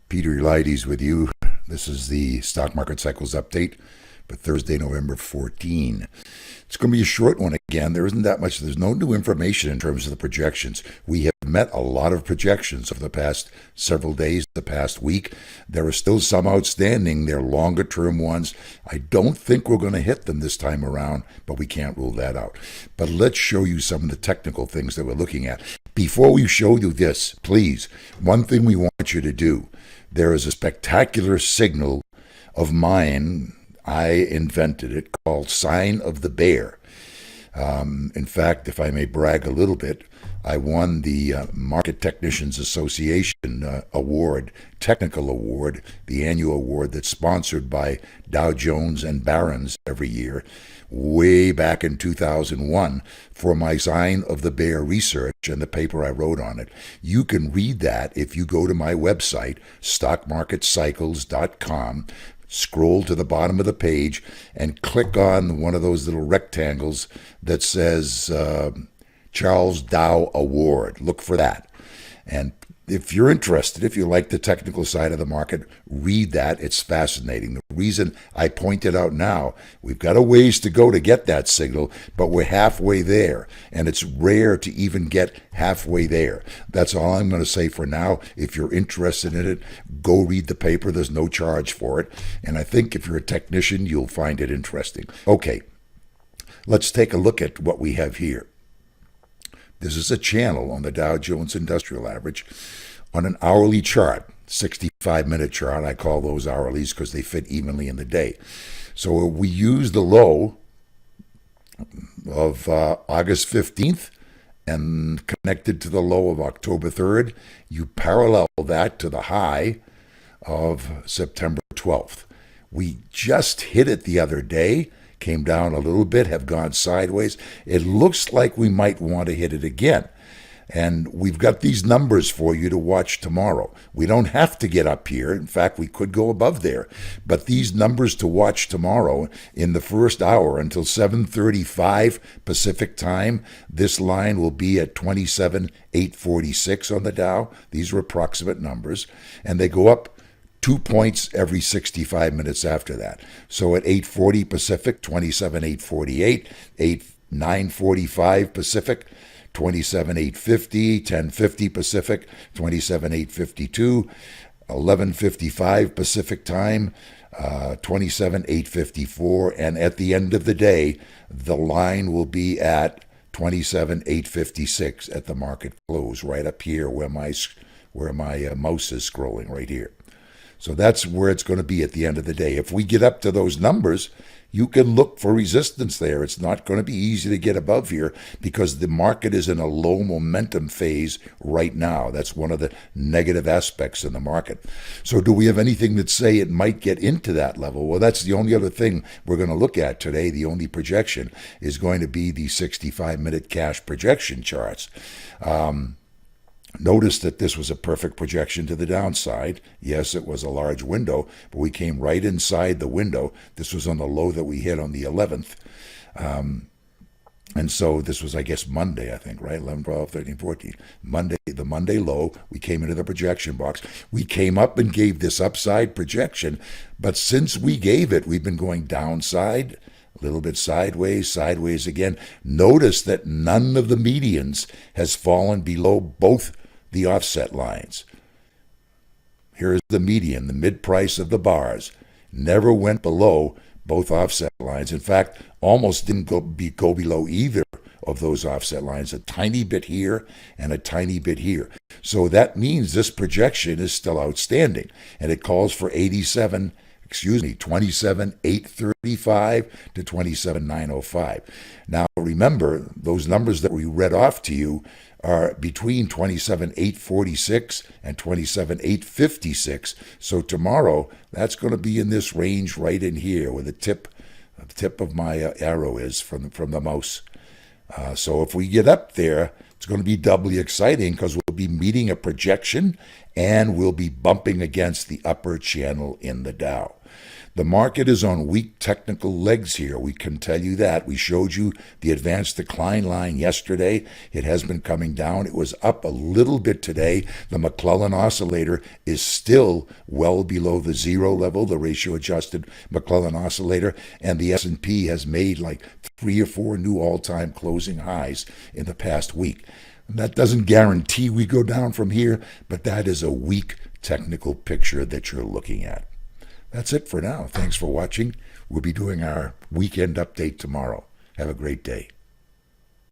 Peter Eliades with you. This is the Stock Market Cycles update for Thursday, November 14. It's going to be a short one again. There isn't that much. There's no new information in terms of the projections. We have met a lot of projections over the past several days, the past week. There are still some outstanding. They're longer term ones. I don't think we're going to hit them this time around, but we can't rule that out. But let's show you some of the technical things that we're looking at. Before we show you this, please, one thing we want you to do. There is a spectacular signal of mine. I invented it, called Sign of the Bear. In fact, if I may brag a little bit, I won the Market Technicians Association Award, Technical Award, the annual award that's sponsored by Dow Jones and Barron's every year, way back in 2001 for my Sign of the Bear research and the paper I wrote on it. You can read that if you go to my website, stockmarketcycles.com, scroll to the bottom of the page and click on one of those little rectangles that says Charles Dow Award. Look for that. And if you're interested, if you like the technical side of the market, read that. It's fascinating. The reason I point it out now, we've got a ways to go to get that signal, but we're halfway there. And it's rare to even get halfway there. That's all I'm going to say for now. If you're interested in it, go read the paper. There's no charge for it. And I think if you're a technician, you'll find it interesting. Okay, let's take a look at what we have here. This is a channel on the Dow Jones Industrial Average on an hourly chart, 65-minute chart. I call those hourlies because they fit evenly in the day. So we use the low of August 15th and connected to the low of October 3rd. You parallel that to the high of September 12th. We just hit it the other day. Came down a little bit, have gone sideways. It looks like we might want to hit it again. And we've got these numbers for you to watch tomorrow. We don't have to get up here. In fact, we could go above there. But these numbers to watch tomorrow in the first hour until 7:35 Pacific time, this line will be at 27,846 on the Dow. These are approximate numbers. And they go up 2 points every 65 minutes after that. So at 8:40 Pacific, 27,848, 9:45 Pacific, 27,850, 10:50 Pacific, 27,852, 11:55 Pacific time, 27,854, and at the end of the day, the line will be at 27,856 at the market close, right up here where my mouse is scrolling right here. So that's where it's going to be at the end of the day. If we get up to those numbers, you can look for resistance there. It's not going to be easy to get above here because the market is in a low momentum phase right now. That's one of the negative aspects in the market. So do we have anything that say it might get into that level? Well, that's the only other thing we're going to look at today. The only projection is going to be the 65-minute cash projection charts. Notice that this was a perfect projection to the downside. Yes, it was a large window, but we came right inside the window. This was on the low that we hit on the 11th. And so this was, I guess, Monday, I think, right? 11, 12, 13, 14. Monday, the Monday low, we came into the projection box. We came up and gave this upside projection, but since we gave it, we've been going downside, a little bit sideways, sideways again. Notice that none of the medians has fallen below both the offset lines. Here's the median, the mid price of the bars. Never went below both offset lines. In fact, almost didn't go below either of those offset lines. A tiny bit here and a tiny bit here. So that means this projection is still outstanding. And it calls for 27,835 to 27,905. Now, remember, those numbers that we read off to you are between 27,846 and 27,856. So tomorrow, that's going to be in this range right in here where the tip of my arrow is from the mouse. So if we get up there, it's going to be doubly exciting because we'll be meeting a projection and we'll be bumping against the upper channel in the Dow. The market is on weak technical legs here. We can tell you that. We showed you the advanced decline line yesterday. It has been coming down. It was up a little bit today. The McClellan oscillator is still well below the zero level, the ratio adjusted McClellan oscillator, and the S&P has made like 3 or 4 new all-time closing highs in the past week. That doesn't guarantee we go down from here, but that is a weak technical picture that you're looking at. That's it for now. Thanks for watching. We'll be doing our weekend update tomorrow. Have a great day.